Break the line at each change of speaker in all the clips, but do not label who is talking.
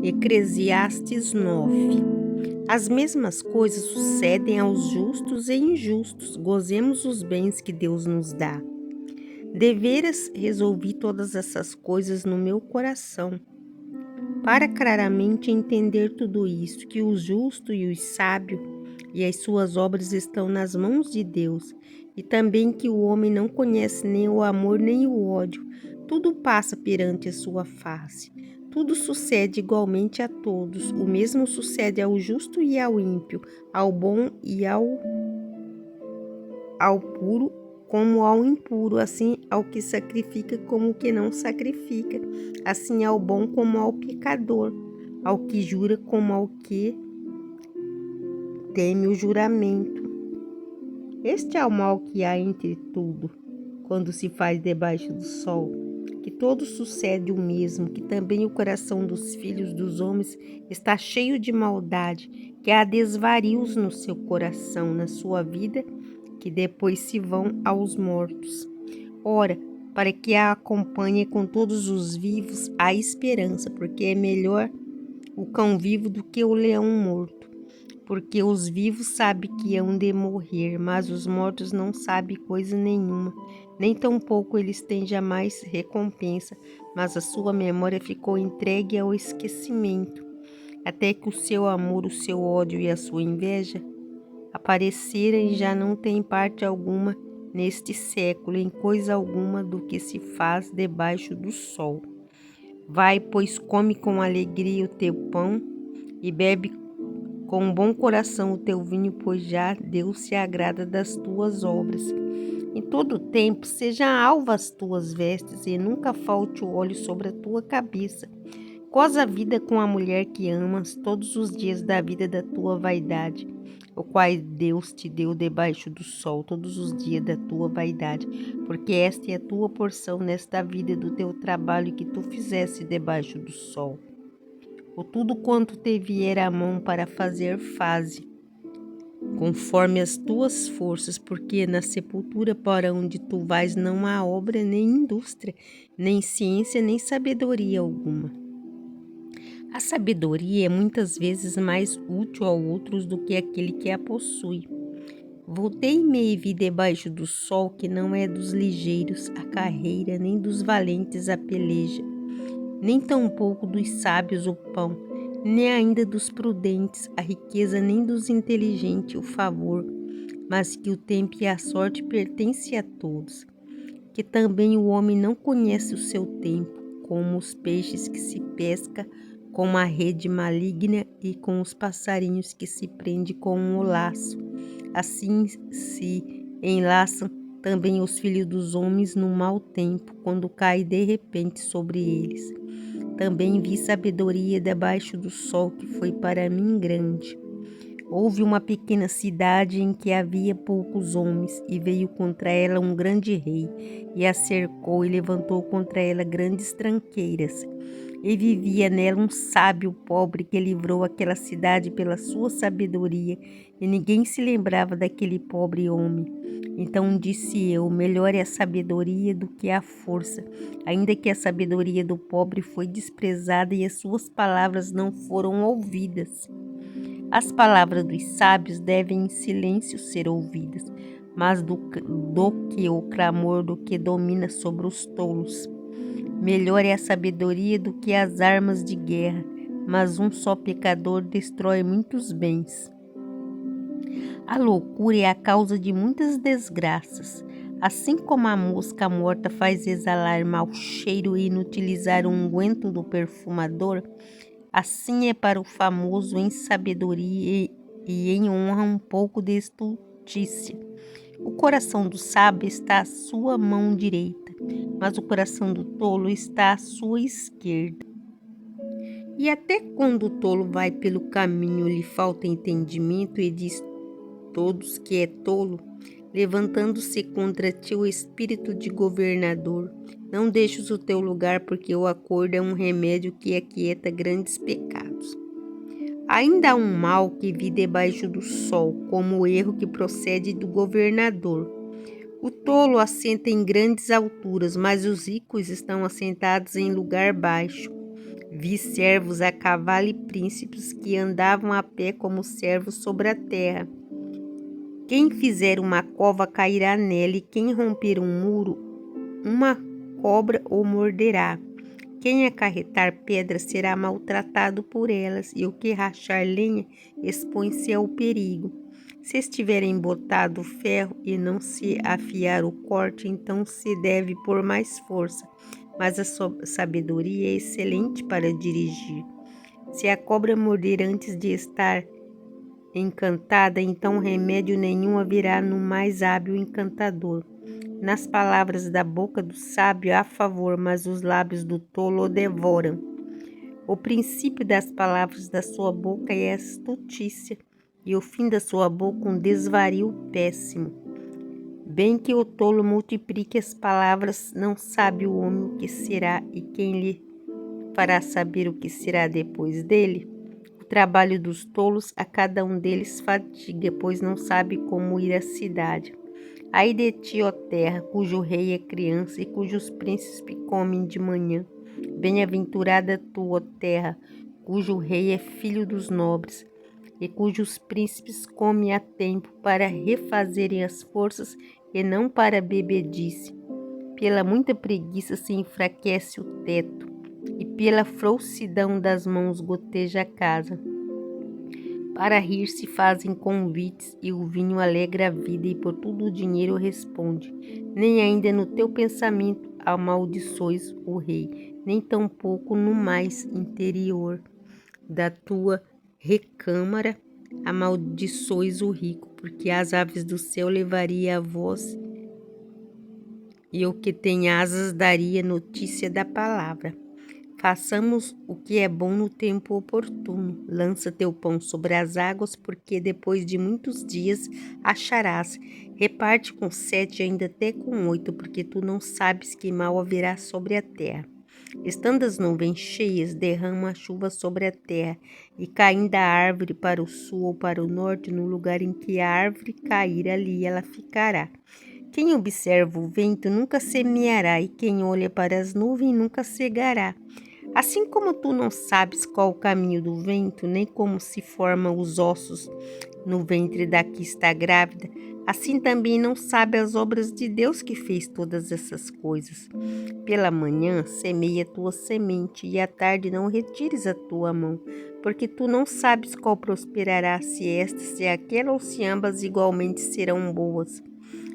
Eclesiastes 9. As mesmas coisas sucedem aos justos e injustos. Gozemos os bens que Deus nos dá. Deveras resolvi todas essas coisas no meu coração, para claramente entender tudo isso, que o justo e o sábio e as suas obras estão nas mãos de Deus, e também que o homem não conhece nem o amor nem o ódio. Tudo passa perante a sua face. Tudo sucede igualmente a todos. O mesmo sucede ao justo e ao ímpio, ao bom e ao puro como ao impuro, assim ao que sacrifica como ao que não sacrifica, assim ao bom como ao pecador, ao que jura como ao que teme o juramento. Este é o mal que há entre tudo, quando se faz debaixo do sol, que todo sucede o mesmo, que também o coração dos filhos dos homens está cheio de maldade, que há desvarios no seu coração, na sua vida, que depois se vão aos mortos. Ora, para que a acompanhe com todos os vivos há esperança, porque é melhor o cão vivo do que o leão morto. Porque os vivos sabem que hão de morrer, mas os mortos não sabem coisa nenhuma, nem tampouco eles têm jamais recompensa, mas a sua memória ficou entregue ao esquecimento, até que o seu amor, o seu ódio e a sua inveja aparecerem, já não tem parte alguma neste século em coisa alguma do que se faz debaixo do sol. Vai, pois, come com alegria o teu pão e bebe com um bom coração o teu vinho, pois já Deus se agrada das tuas obras. Em todo tempo sejam alvas as tuas vestes e nunca falte o óleo sobre a tua cabeça. Goza a vida com a mulher que amas todos os dias da vida da tua vaidade, o qual Deus te deu debaixo do sol todos os dias da tua vaidade, porque esta é a tua porção nesta vida do teu trabalho que tu fizeste debaixo do sol. O tudo quanto te vier à mão para fazer, faze, conforme as tuas forças, porque na sepultura para onde tu vais não há obra, nem indústria, nem ciência, nem sabedoria alguma. A sabedoria é muitas vezes mais útil a outros do que aquele que a possui. Voltei-me e vi debaixo do sol que não é dos ligeiros a carreira, nem dos valentes a peleja, nem tampouco dos sábios o pão, nem ainda dos prudentes a riqueza, nem dos inteligentes o favor, mas que o tempo e a sorte pertencem a todos, que também o homem não conhece o seu tempo, como os peixes que se pesca com uma rede maligna e com os passarinhos que se prende com um laço. Assim se enlaçam também os filhos dos homens no mau tempo, quando cai de repente sobre eles. Também vi sabedoria debaixo do sol, que foi para mim grande. Houve uma pequena cidade em que havia poucos homens, e veio contra ela um grande rei, e a cercou e levantou contra ela grandes tranqueiras. E vivia nela um sábio pobre que livrou aquela cidade pela sua sabedoria, e ninguém se lembrava daquele pobre homem. Então disse eu, melhor é a sabedoria do que a força, ainda que a sabedoria do pobre foi desprezada e as suas palavras não foram ouvidas. As palavras dos sábios devem em silêncio ser ouvidas, mas do que o clamor do que domina sobre os tolos. Melhor é a sabedoria do que as armas de guerra, mas um só pecador destrói muitos bens. A loucura é a causa de muitas desgraças. Assim como a mosca morta faz exalar mau cheiro e inutilizar o unguento do perfumador, assim é para o famoso em sabedoria e em honra um pouco de estultícia. O coração do sábio está à sua mão direita, mas o coração do tolo está à sua esquerda. E até quando o tolo vai pelo caminho, lhe falta entendimento e diz todos que é tolo, levantando-se contra ti o espírito de governador. Não deixes o teu lugar, porque o acordo é um remédio que aquieta grandes pecados. Ainda há um mal que vi debaixo do sol, como o erro que procede do governador. O tolo assenta em grandes alturas, mas os ricos estão assentados em lugar baixo. Vi servos a cavalo e príncipes que andavam a pé como servos sobre a terra. Quem fizer uma cova cairá nela, e quem romper um muro, uma cobra o morderá. Quem acarretar pedras será maltratado por elas, e o que rachar lenha expõe-se ao perigo. Se estiver embotado o ferro e não se afiar o corte, então se deve pôr mais força, mas a sabedoria é excelente para dirigir. Se a cobra morder antes de estar encantada, então remédio nenhum haverá no mais hábil encantador. Nas palavras da boca do sábio há favor, mas os lábios do tolo o devoram. O princípio das palavras da sua boca é astutícia, e o fim da sua boca um desvario péssimo. Bem que o tolo multiplique as palavras, não sabe o homem o que será, e quem lhe fará saber o que será depois dele? O trabalho dos tolos a cada um deles fadiga, pois não sabe como ir à cidade. Ai de ti, ó terra, cujo rei é criança e cujos príncipes comem de manhã. Bem-aventurada tu, ó terra, cujo rei é filho dos nobres e cujos príncipes comem a tempo para refazerem as forças e não para bebedice. Pela muita preguiça se enfraquece o teto e pela frouxidão das mãos goteja a casa. Para rir se fazem convites e o vinho alegra a vida e por tudo o dinheiro responde. Nem ainda no teu pensamento amaldiçoes o rei, nem tampouco no mais interior da tua recâmara amaldiçoes o rico, porque as aves do céu levaria a voz e o que tem asas daria notícia da palavra. Façamos o que é bom no tempo oportuno. Lança teu pão sobre as águas, porque depois de muitos dias acharás. Reparte com 7, ainda até com 8, porque tu não sabes que mal haverá sobre a terra. Estando as nuvens cheias, derrama a chuva sobre a terra, e caindo a árvore para o sul ou para o norte, no lugar em que a árvore cair, ali ela ficará. Quem observa o vento nunca semeará, e quem olha para as nuvens nunca cegará. Assim como tu não sabes qual o caminho do vento, nem como se formam os ossos no ventre da que está grávida, assim também não sabe as obras de Deus que fez todas essas coisas. Pela manhã semeia a tua semente, e à tarde não retires a tua mão, porque tu não sabes qual prosperará, se esta, se aquela ou se ambas igualmente serão boas.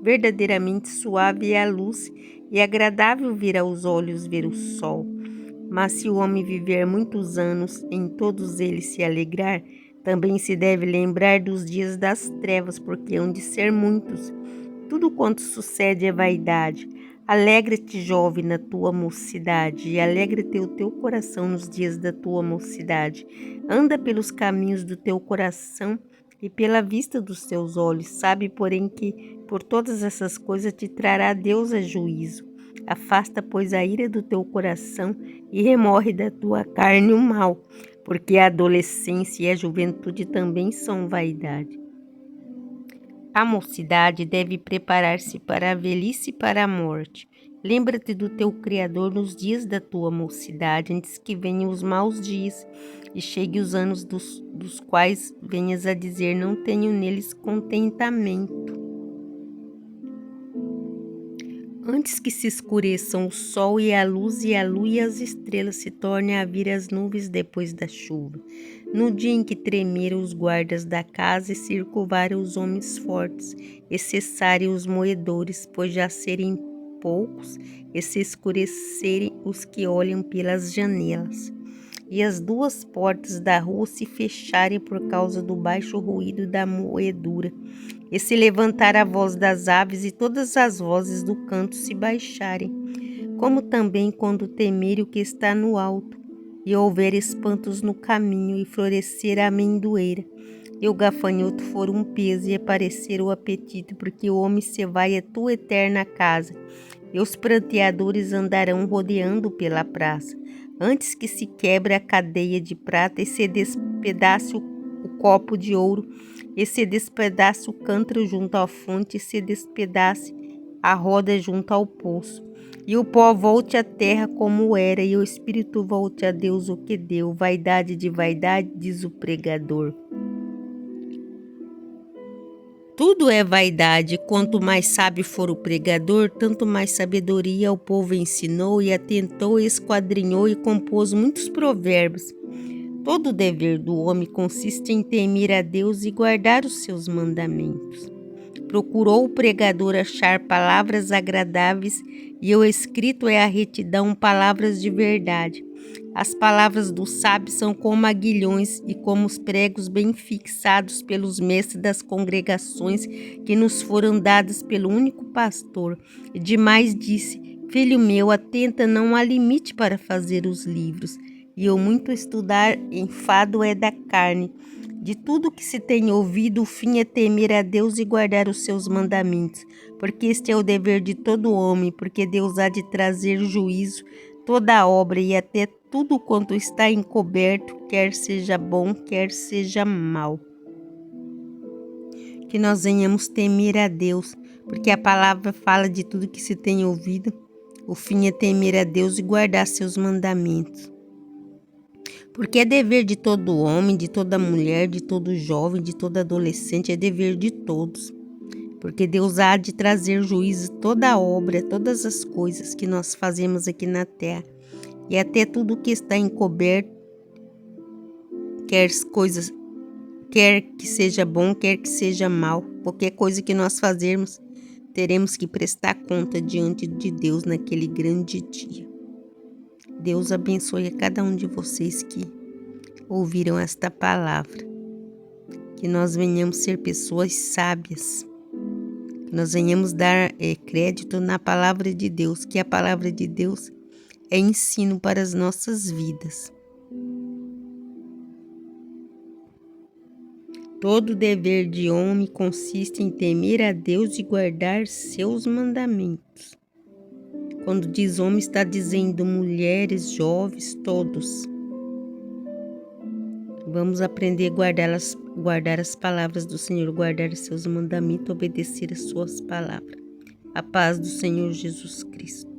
Verdadeiramente suave é a luz, e agradável vir aos olhos ver o sol. Mas se o homem viver muitos anos, em todos eles se alegrar, também se deve lembrar dos dias das trevas, porque hão de ser muitos. Tudo quanto sucede é vaidade. Alegra-te, jovem, na tua mocidade, e alegra-te o teu coração nos dias da tua mocidade. Anda pelos caminhos do teu coração e pela vista dos teus olhos. Sabe, porém, que por todas essas coisas te trará Deus a juízo. Afasta, pois, a ira do teu coração e remorre da tua carne o mal, porque a adolescência e a juventude também são vaidade. A mocidade deve preparar-se para a velhice e para a morte. Lembra-te do teu Criador nos dias da tua mocidade, antes que venham os maus dias e chegue os anos dos quais venhas a dizer: não tenho neles contentamento. Antes que se escureçam o sol e a luz, e a lua e as estrelas se tornem a vir as nuvens depois da chuva. No dia em que tremeram os guardas da casa e se curvaram os homens fortes, e cessarem os moedores, pois já serem poucos, e se escurecerem os que olham pelas janelas. E as duas portas da rua se fecharem por causa do baixo ruído da moedura, e se levantar a voz das aves e todas as vozes do canto se baixarem, como também quando temerem o que está no alto, e houver espantos no caminho, e florescer a amendoeira, e o gafanhoto for um peso, e aparecer o apetite, porque o homem se vai à tua eterna casa, e os pranteadores andarão rodeando pela praça, antes que se quebre a cadeia de prata, e se despedace o copo de ouro, e se despedace o cântaro junto à fonte, e se despedace a roda junto ao poço. E o pó volte à terra como era, e o espírito volte a Deus o que deu. Vaidade de vaidade, diz o pregador. Tudo é vaidade. Quanto mais sábio for o pregador, tanto mais sabedoria o povo ensinou, e atentou, esquadrinhou e compôs muitos provérbios. Todo o dever do homem consiste em temer a Deus e guardar os seus mandamentos. Procurou o pregador achar palavras agradáveis, e o escrito é a retidão, palavras de verdade. As palavras do sábio são como aguilhões, e como os pregos bem fixados pelos mestres das congregações, que nos foram dadas pelo único pastor. E demais disse: Filho meu, atenta, não há limite para fazer os livros, e o muito estudar enfado é da carne. De tudo que se tem ouvido, o fim é temer a Deus e guardar os seus mandamentos, porque este é o dever de todo homem, porque Deus há de trazer juízo toda a obra e até tudo quanto está encoberto, quer seja bom, quer seja mal. Que nós venhamos temer a Deus, porque a palavra fala de tudo que se tem ouvido. O fim é temer a Deus e guardar seus mandamentos. Porque é dever de todo homem, de toda mulher, de todo jovem, de todo adolescente, é dever de todos. Porque Deus há de trazer juízo toda a obra, todas as coisas que nós fazemos aqui na terra. E até tudo que está encoberto, quer que seja bom, quer que seja mal. Qualquer coisa que nós fazermos, teremos que prestar conta diante de Deus naquele grande dia. Deus abençoe a cada um de vocês que ouviram esta palavra. Que nós venhamos ser pessoas sábias. Que nós venhamos dar crédito na palavra de Deus. Que a palavra de Deus é ensino para as nossas vidas. Todo dever de homem consiste em temer a Deus e guardar seus mandamentos. Quando diz homem, está dizendo mulheres, jovens, todos. Vamos aprender a guardar as palavras do Senhor, guardar os seus mandamentos, obedecer as suas palavras. A paz do Senhor Jesus Cristo.